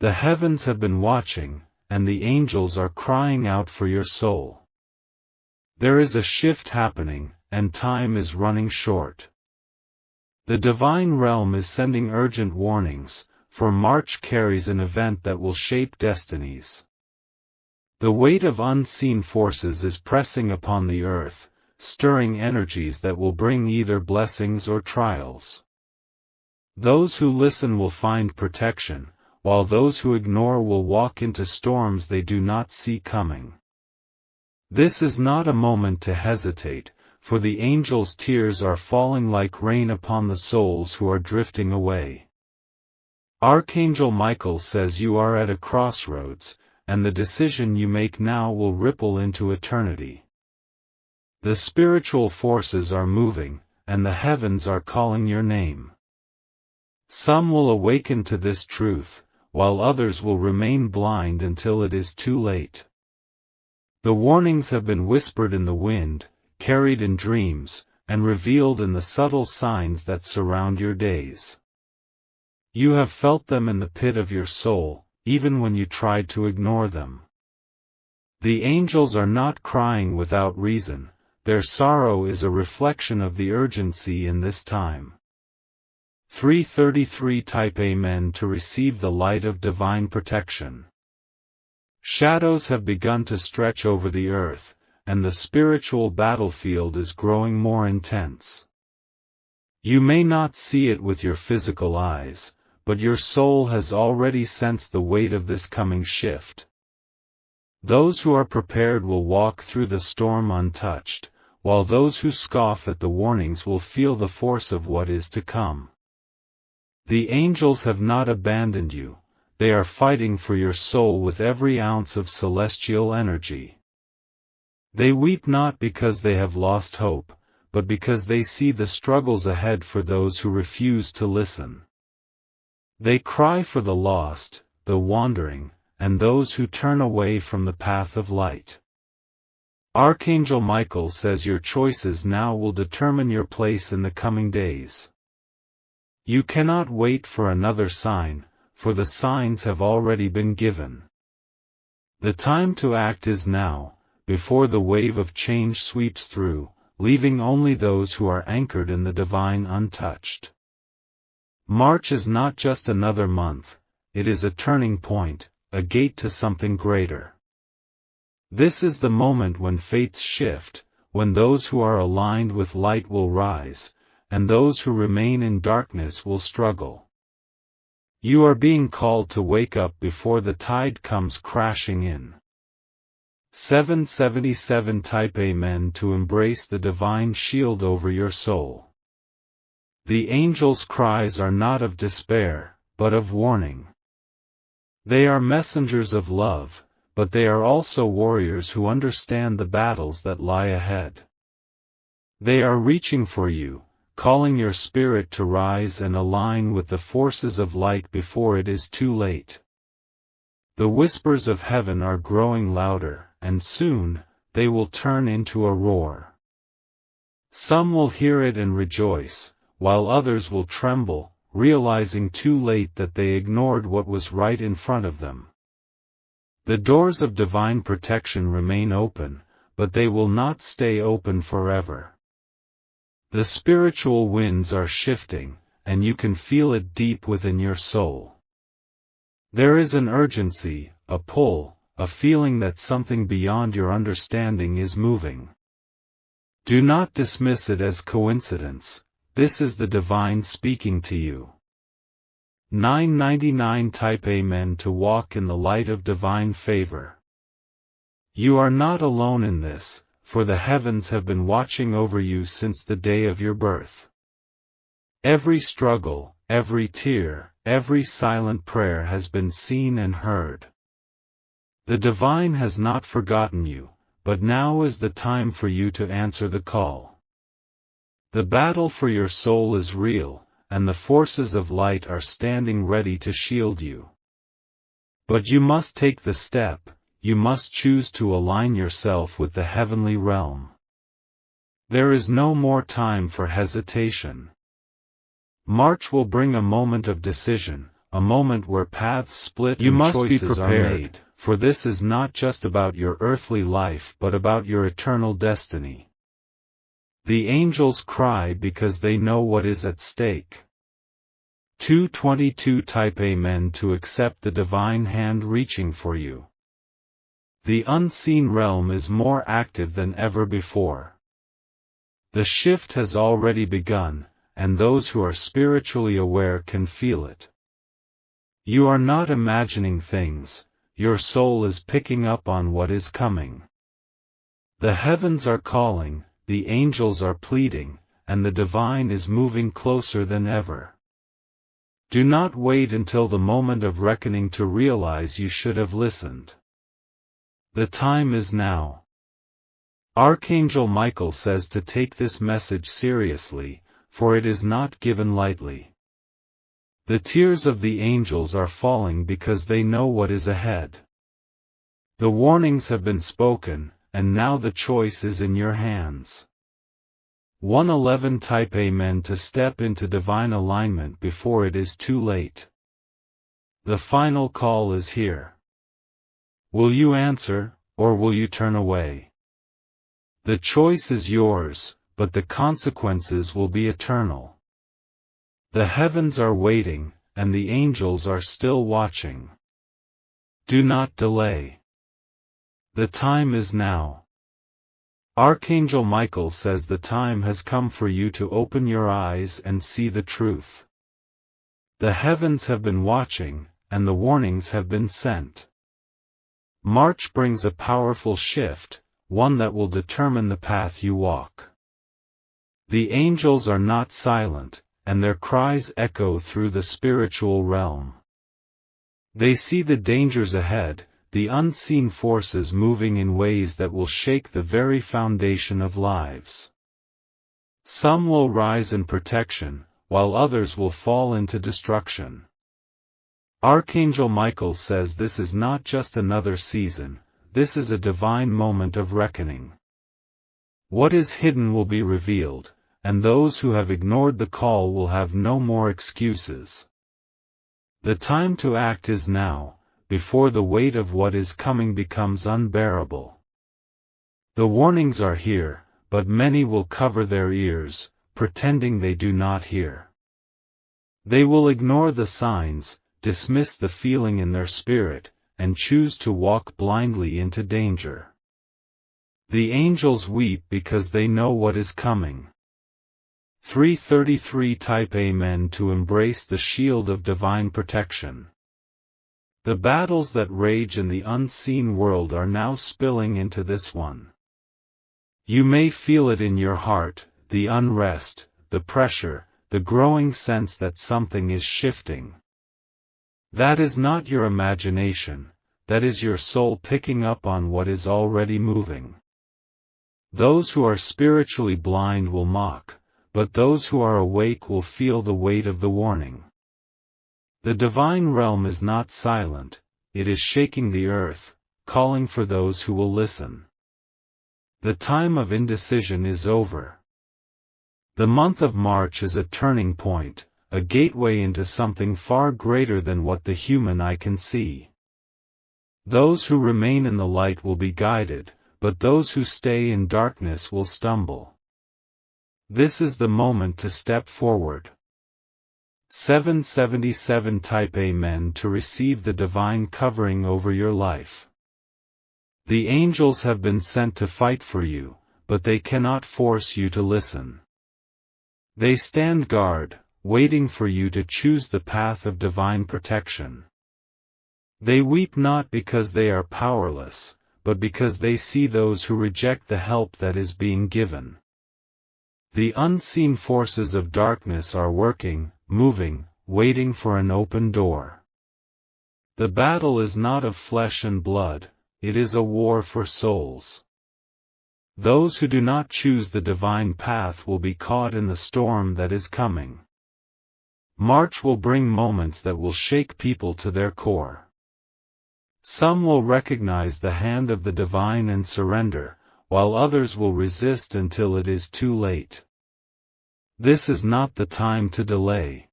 The heavens have been watching, and the angels are crying out for your soul. There is a shift happening, and time is running short. The divine realm is sending urgent warnings, for March carries an event that will shape destinies. The weight of unseen forces is pressing upon the earth, stirring energies that will bring either blessings or trials. Those who listen will find protection, while those who ignore will walk into storms they do not see coming. This is not a moment to hesitate, for the angels' tears are falling like rain upon the souls who are drifting away. Archangel Michael says you are at a crossroads, and the decision you make now will ripple into eternity. The spiritual forces are moving, and the heavens are calling your name. Some will awaken to this truth, while others will remain blind until it is too late. The warnings have been whispered in the wind, carried in dreams, and revealed in the subtle signs that surround your days. You have felt them in the pit of your soul, even when you tried to ignore them. The angels are not crying without reason, their sorrow is a reflection of the urgency in this time. 333 Type Amen to receive the light of divine protection. Shadows have begun to stretch over the earth, and the spiritual battlefield is growing more intense. You may not see it with your physical eyes, but your soul has already sensed the weight of this coming shift. Those who are prepared will walk through the storm untouched, while those who scoff at the warnings will feel the force of what is to come. The angels have not abandoned you, they are fighting for your soul with every ounce of celestial energy. They weep not because they have lost hope, but because they see the struggles ahead for those who refuse to listen. They cry for the lost, the wandering, and those who turn away from the path of light. Archangel Michael says your choices now will determine your place in the coming days. You cannot wait for another sign, for the signs have already been given. The time to act is now, before the wave of change sweeps through, leaving only those who are anchored in the divine untouched. March is not just another month, it is a turning point, a gate to something greater. This is the moment when fates shift, when those who are aligned with light will rise, and those who remain in darkness will struggle. You are being called to wake up before the tide comes crashing in. 777 Type Amen to embrace the divine shield over your soul. The angels' cries are not of despair, but of warning. They are messengers of love, but they are also warriors who understand the battles that lie ahead. They are reaching for you, calling your spirit to rise and align with the forces of light before it is too late. The whispers of heaven are growing louder, and soon, they will turn into a roar. Some will hear it and rejoice, while others will tremble, realizing too late that they ignored what was right in front of them. The doors of divine protection remain open, but they will not stay open forever. The spiritual winds are shifting, and you can feel it deep within your soul. There is an urgency, a pull, a feeling that something beyond your understanding is moving. Do not dismiss it as coincidence, this is the divine speaking to you. 999 Type Amen to walk in the light of divine favor. You are not alone in this, for the heavens have been watching over you since the day of your birth. Every struggle, every tear, every silent prayer has been seen and heard. The divine has not forgotten you, but now is the time for you to answer the call. The battle for your soul is real, and the forces of light are standing ready to shield you. But you must take the step, you must choose to align yourself with the heavenly realm. There is no more time for hesitation. March will bring a moment of decision, a moment where paths split and choices are made, for this is not just about your earthly life but about your eternal destiny. The angels cry because they know what is at stake. 222 Type Amen to accept the divine hand reaching for you. The unseen realm is more active than ever before. The shift has already begun, and those who are spiritually aware can feel it. You are not imagining things, your soul is picking up on what is coming. The heavens are calling, the angels are pleading, and the divine is moving closer than ever. Do not wait until the moment of reckoning to realize you should have listened. The time is now. Archangel Michael says to take this message seriously, for it is not given lightly. The tears of the angels are falling because they know what is ahead. The warnings have been spoken, and now the choice is in your hands. 111 Type Amen to step into divine alignment before it is too late. The final call is here. Will you answer, or will you turn away? The choice is yours, but the consequences will be eternal. The heavens are waiting, and the angels are still watching. Do not delay. The time is now. Archangel Michael says the time has come for you to open your eyes and see the truth. The heavens have been watching, and the warnings have been sent. March brings a powerful shift, one that will determine the path you walk. The angels are not silent, and their cries echo through the spiritual realm. They see the dangers ahead, the unseen forces moving in ways that will shake the very foundation of lives. Some will rise in protection, while others will fall into destruction. Archangel Michael says this is not just another season, this is a divine moment of reckoning. What is hidden will be revealed, and those who have ignored the call will have no more excuses. The time to act is now, before the weight of what is coming becomes unbearable. The warnings are here, but many will cover their ears, pretending they do not hear. They will ignore the signs, dismiss the feeling in their spirit, and choose to walk blindly into danger. The angels weep because they know what is coming. 333 Type Amen to embrace the shield of divine protection. The battles that rage in the unseen world are now spilling into this one. You may feel it in your heart, the unrest, the pressure, the growing sense that something is shifting. That is not your imagination, that is your soul picking up on what is already moving. Those who are spiritually blind will mock, but those who are awake will feel the weight of the warning. The divine realm is not silent, it is shaking the earth, calling for those who will listen. The time of indecision is over. The month of March is a turning point, a gateway into something far greater than what the human eye can see. Those who remain in the light will be guided, but those who stay in darkness will stumble. This is the moment to step forward. 777 Type Amen to receive the divine covering over your life. The angels have been sent to fight for you, but they cannot force you to listen. They stand guard, waiting for you to choose the path of divine protection. They weep not because they are powerless, but because they see those who reject the help that is being given. The unseen forces of darkness are working, moving, waiting for an open door. The battle is not of flesh and blood, it is a war for souls. Those who do not choose the divine path will be caught in the storm that is coming. March will bring moments that will shake people to their core. Some will recognize the hand of the divine and surrender, while others will resist until it is too late. This is not the time to delay.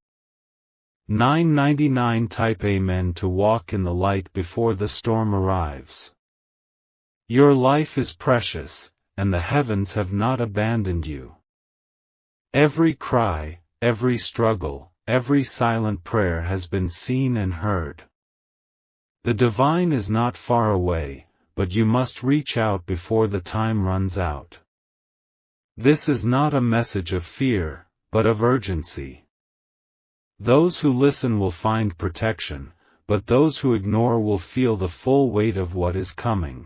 999 Type Amen to walk in the light before the storm arrives. Your life is precious, and the heavens have not abandoned you. Every cry, every struggle, every silent prayer has been seen and heard. The divine is not far away, but you must reach out before the time runs out. This is not a message of fear, but of urgency. Those who listen will find protection, but those who ignore will feel the full weight of what is coming.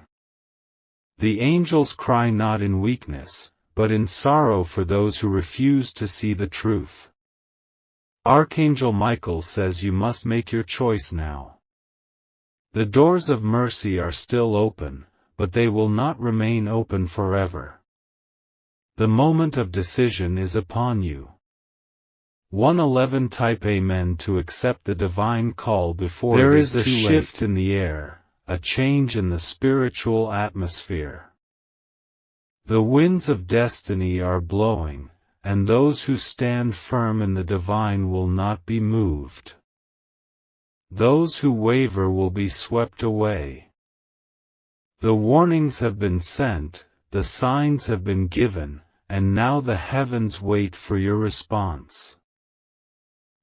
The angels cry not in weakness, but in sorrow for those who refuse to see the truth. Archangel Michael says you must make your choice now. The doors of mercy are still open, but they will not remain open forever. The moment of decision is upon you. 111 Type Amen to accept the divine call before there it is too a late. Shift in the air, a change in the spiritual atmosphere. The winds of destiny are blowing, and those who stand firm in the divine will not be moved. Those who waver will be swept away. The warnings have been sent, the signs have been given, and now the heavens wait for your response.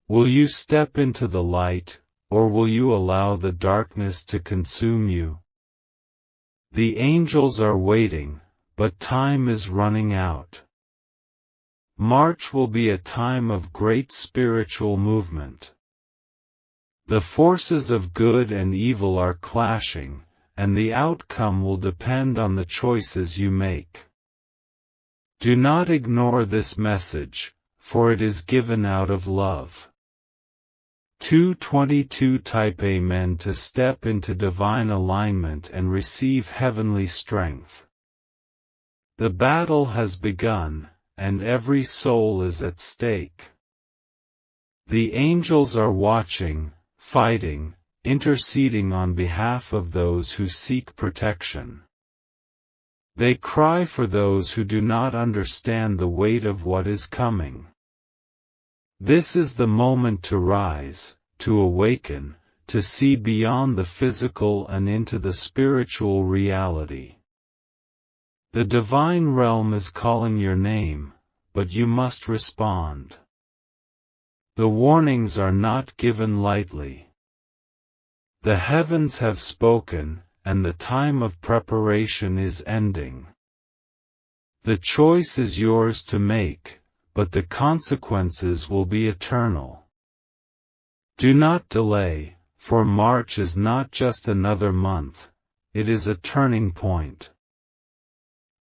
Will you step into the light, or will you allow the darkness to consume you? The angels are waiting, but time is running out. March will be a time of great spiritual movement. The forces of good and evil are clashing, and the outcome will depend on the choices you make. Do not ignore this message, for it is given out of love. 222 Type Amen to step into divine alignment and receive heavenly strength. The battle has begun, and every soul is at stake. The angels are watching, fighting, interceding on behalf of those who seek protection. They cry for those who do not understand the weight of what is coming. This is the moment to rise, to awaken, to see beyond the physical and into the spiritual reality. The divine realm is calling your name, but you must respond. The warnings are not given lightly. The heavens have spoken, and the time of preparation is ending. The choice is yours to make, but the consequences will be eternal. Do not delay, for March is not just another month, it is a turning point.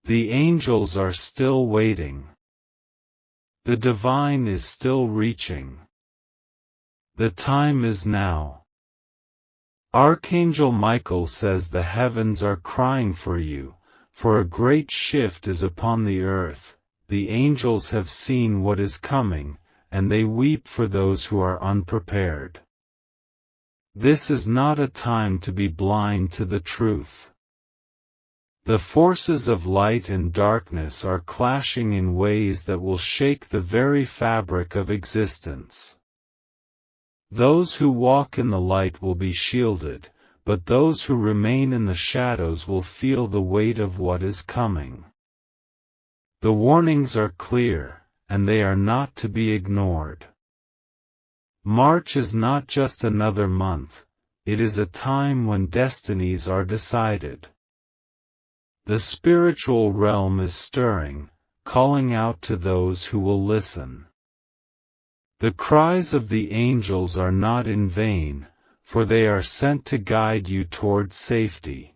The angels are still waiting. The divine is still reaching. The time is now. Archangel Michael says the heavens are crying for you, for a great shift is upon the earth. The angels have seen what is coming, and they weep for those who are unprepared. This is not a time to be blind to the truth. The forces of light and darkness are clashing in ways that will shake the very fabric of existence. Those who walk in the light will be shielded, but those who remain in the shadows will feel the weight of what is coming. The warnings are clear, and they are not to be ignored. March is not just another month, it is a time when destinies are decided. The spiritual realm is stirring, calling out to those who will listen. The cries of the angels are not in vain, for they are sent to guide you toward safety.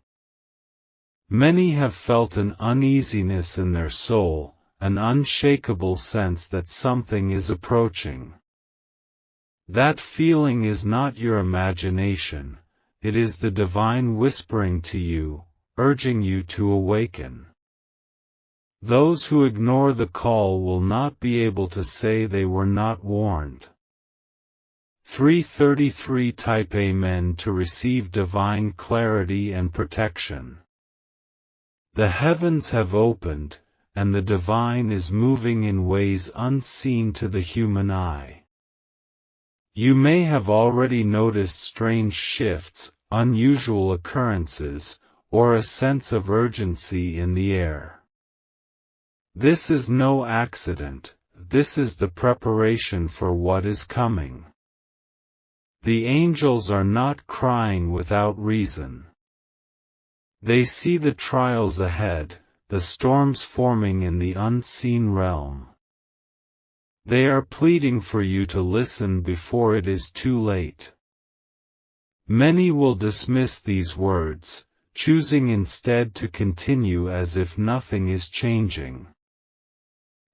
Many have felt an uneasiness in their soul, an unshakable sense that something is approaching. That feeling is not your imagination, it is the divine whispering to you, urging you to awaken. Those who ignore the call will not be able to say they were not warned. 333 Type Amen to receive divine clarity and protection. The heavens have opened, and the divine is moving in ways unseen to the human eye. You may have already noticed strange shifts, unusual occurrences, or a sense of urgency in the air. This is no accident, this is the preparation for what is coming. The angels are not crying without reason. They see the trials ahead, the storms forming in the unseen realm. They are pleading for you to listen before it is too late. Many will dismiss these words, choosing instead to continue as if nothing is changing.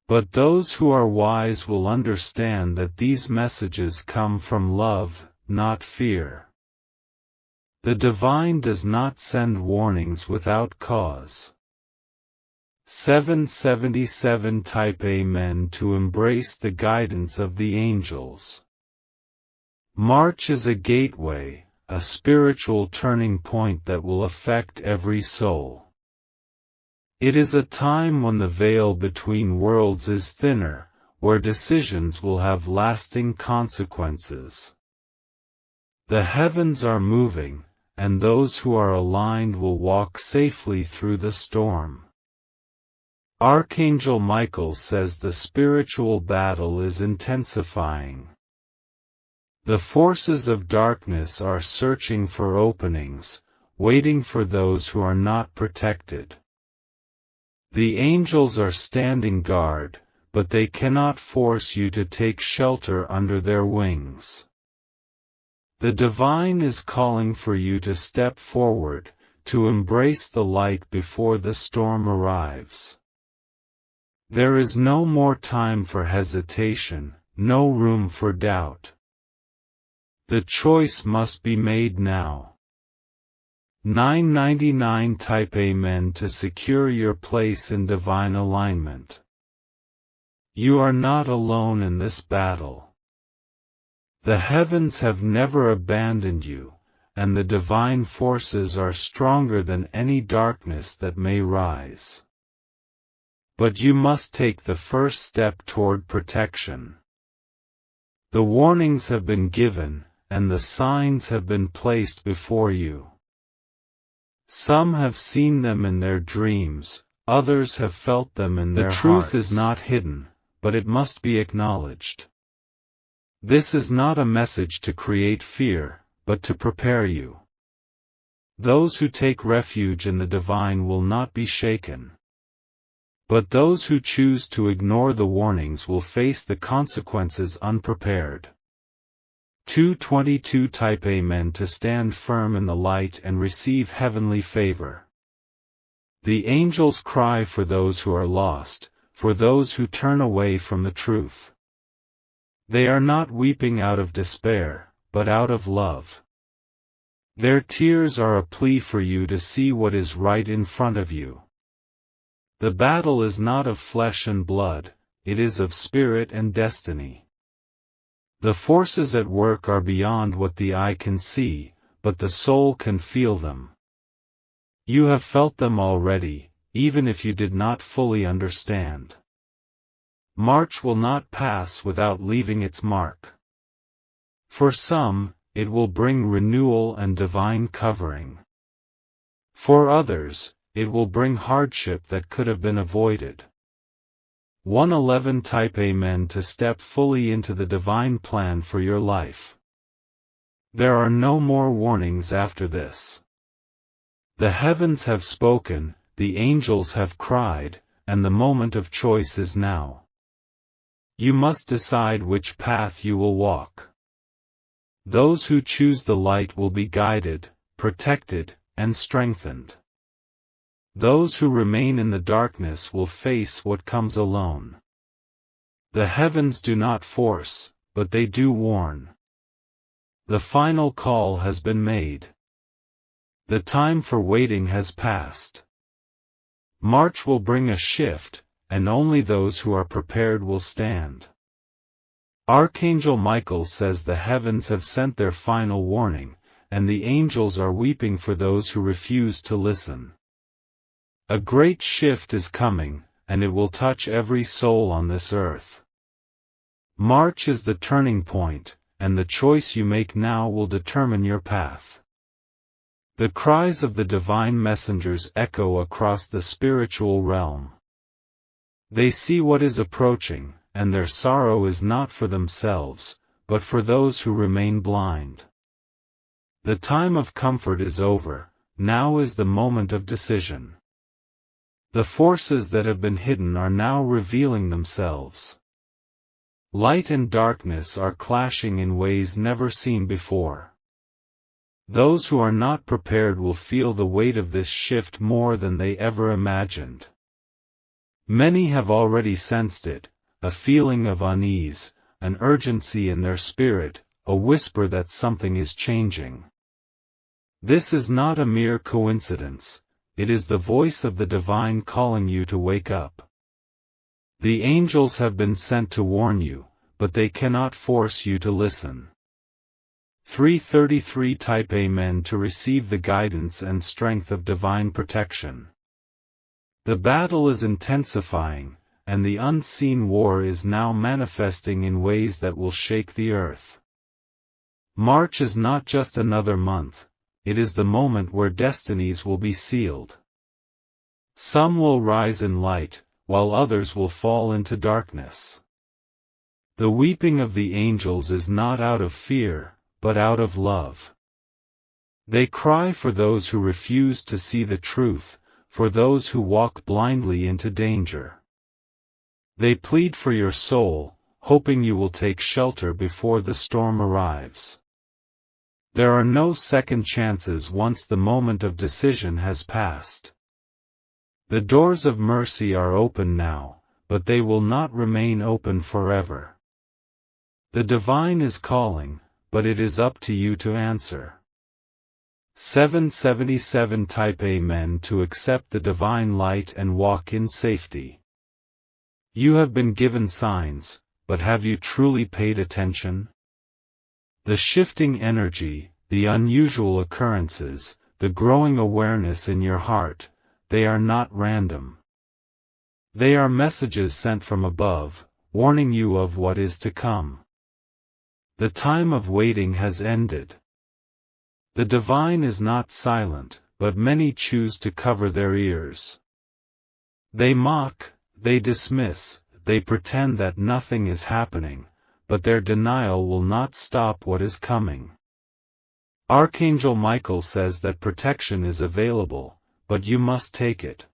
But those who are wise will understand that these messages come from love, not fear. The divine does not send warnings without cause. 777 Type Amen to embrace the guidance of the angels. March is a gateway, a spiritual turning point that will affect every soul. It is a time when the veil between worlds is thinner, where decisions will have lasting consequences. The heavens are moving, and those who are aligned will walk safely through the storm. Archangel Michael says the spiritual battle is intensifying. The forces of darkness are searching for openings, waiting for those who are not protected. The angels are standing guard, but they cannot force you to take shelter under their wings. The divine is calling for you to step forward, to embrace the light before the storm arrives. There is no more time for hesitation, no room for doubt. The choice must be made now. 999 Type Amen to secure your place in divine alignment. You are not alone in this battle. The heavens have never abandoned you, and the divine forces are stronger than any darkness that may rise. But you must take the first step toward protection. The warnings have been given, and the signs have been placed before you. Some have seen them in their dreams, others have felt them in their hearts. The truth is not hidden, but it must be acknowledged. This is not a message to create fear, but to prepare you. Those who take refuge in the divine will not be shaken. But those who choose to ignore the warnings will face the consequences unprepared. 222 Type Amen to stand firm in the light and receive heavenly favor. The angels cry for those who are lost, for those who turn away from the truth. They are not weeping out of despair, but out of love. Their tears are a plea for you to see what is right in front of you. The battle is not of flesh and blood, it is of spirit and destiny. The forces at work are beyond what the eye can see, but the soul can feel them. You have felt them already, even if you did not fully understand. March will not pass without leaving its mark. For some, it will bring renewal and divine covering. For others, it will bring hardship that could have been avoided. 111 Type Amen to step fully into the divine plan for your life. There are no more warnings after this. The heavens have spoken, the angels have cried, and the moment of choice is now. You must decide which path you will walk. Those who choose the light will be guided, protected, and strengthened. Those who remain in the darkness will face what comes alone. The heavens do not force, but they do warn. The final call has been made. The time for waiting has passed. March will bring a shift, and only those who are prepared will stand. Archangel Michael says the heavens have sent their final warning, and the angels are weeping for those who refuse to listen. A great shift is coming, and it will touch every soul on this earth. March is the turning point, and the choice you make now will determine your path. The cries of the divine messengers echo across the spiritual realm. They see what is approaching, and their sorrow is not for themselves, but for those who remain blind. The time of comfort is over, now is the moment of decision. The forces that have been hidden are now revealing themselves. Light and darkness are clashing in ways never seen before. Those who are not prepared will feel the weight of this shift more than they ever imagined. Many have already sensed it, a feeling of unease, an urgency in their spirit, a whisper that something is changing. This is not a mere coincidence, it is the voice of the divine calling you to wake up. The angels have been sent to warn you, but they cannot force you to listen. 333 Type Amen to receive the guidance and strength of divine protection. The battle is intensifying, and the unseen war is now manifesting in ways that will shake the earth. March is not just another month, it is the moment where destinies will be sealed. Some will rise in light, while others will fall into darkness. The weeping of the angels is not out of fear, but out of love. They cry for those who refuse to see the truth, for those who walk blindly into danger. They plead for your soul, hoping you will take shelter before the storm arrives. There are no second chances once the moment of decision has passed. The doors of mercy are open now, but they will not remain open forever. The divine is calling, but it is up to you to answer. 777 Type Amen to accept the divine light and walk in safety. You have been given signs, but have you truly paid attention? The shifting energy, the unusual occurrences, the growing awareness in your heart, they are not random. They are messages sent from above, warning you of what is to come. The time of waiting has ended. The divine is not silent, but many choose to cover their ears. They mock, they dismiss, they pretend that nothing is happening, but their denial will not stop what is coming. Archangel Michael says that protection is available, but you must take it.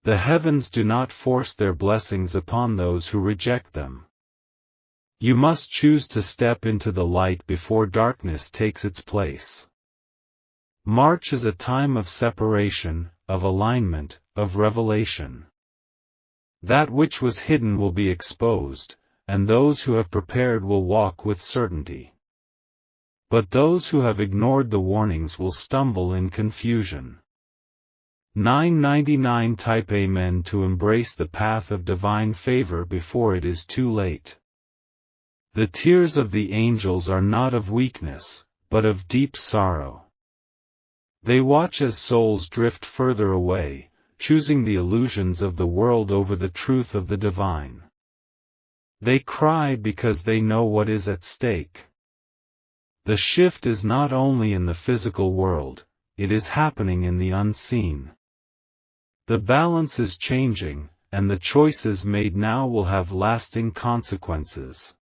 The heavens do not force their blessings upon those who reject them. You must choose to step into the light before darkness takes its place. March is a time of separation, of alignment, of revelation. That which was hidden will be exposed, and those who have prepared will walk with certainty. But those who have ignored the warnings will stumble in confusion. 999 Type Amen to embrace the path of divine favor before it is too late. The tears of the angels are not of weakness, but of deep sorrow. They watch as souls drift further away, choosing the illusions of the world over the truth of the divine. They cry because they know what is at stake. The shift is not only in the physical world, it is happening in the unseen. The balance is changing, and the choices made now will have lasting consequences.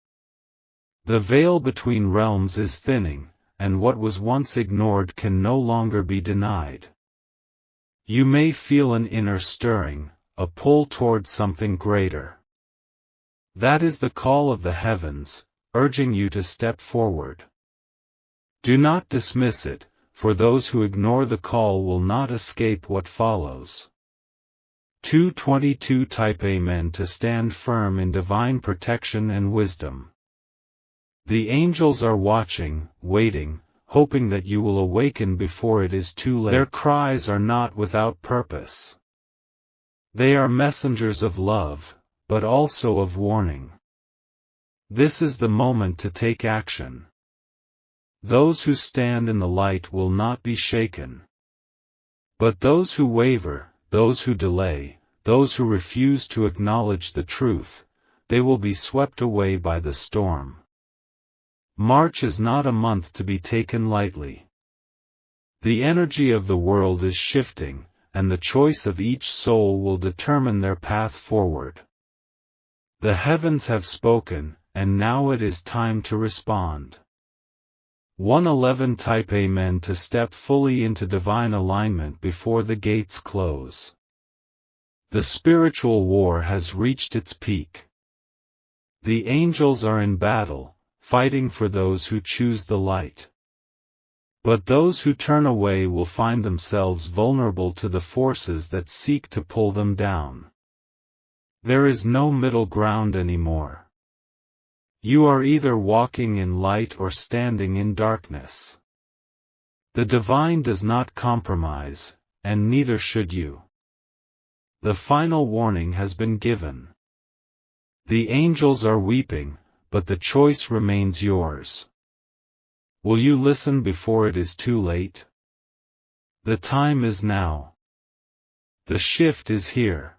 The veil between realms is thinning, and what was once ignored can no longer be denied. You may feel an inner stirring, a pull toward something greater. That is the call of the heavens, urging you to step forward. Do not dismiss it, for those who ignore the call will not escape what follows. 222 Type Amen to stand firm in divine protection and wisdom. The angels are watching, waiting, hoping that you will awaken before it is too late. Their cries are not without purpose. They are messengers of love, but also of warning. This is the moment to take action. Those who stand in the light will not be shaken. But those who waver, those who delay, those who refuse to acknowledge the truth, they will be swept away by the storm. March is not a month to be taken lightly. The energy of the world is shifting, and the choice of each soul will determine their path forward. The heavens have spoken, and now it is time to respond. 111 Type Amen to step fully into divine alignment before the gates close. The spiritual war has reached its peak. The angels are in battle, fighting for those who choose the light. But those who turn away will find themselves vulnerable to the forces that seek to pull them down. There is no middle ground anymore. You are either walking in light or standing in darkness. The divine does not compromise, and neither should you. The final warning has been given. The angels are weeping, but the choice remains yours. Will you listen before it is too late? The time is now. The shift is here.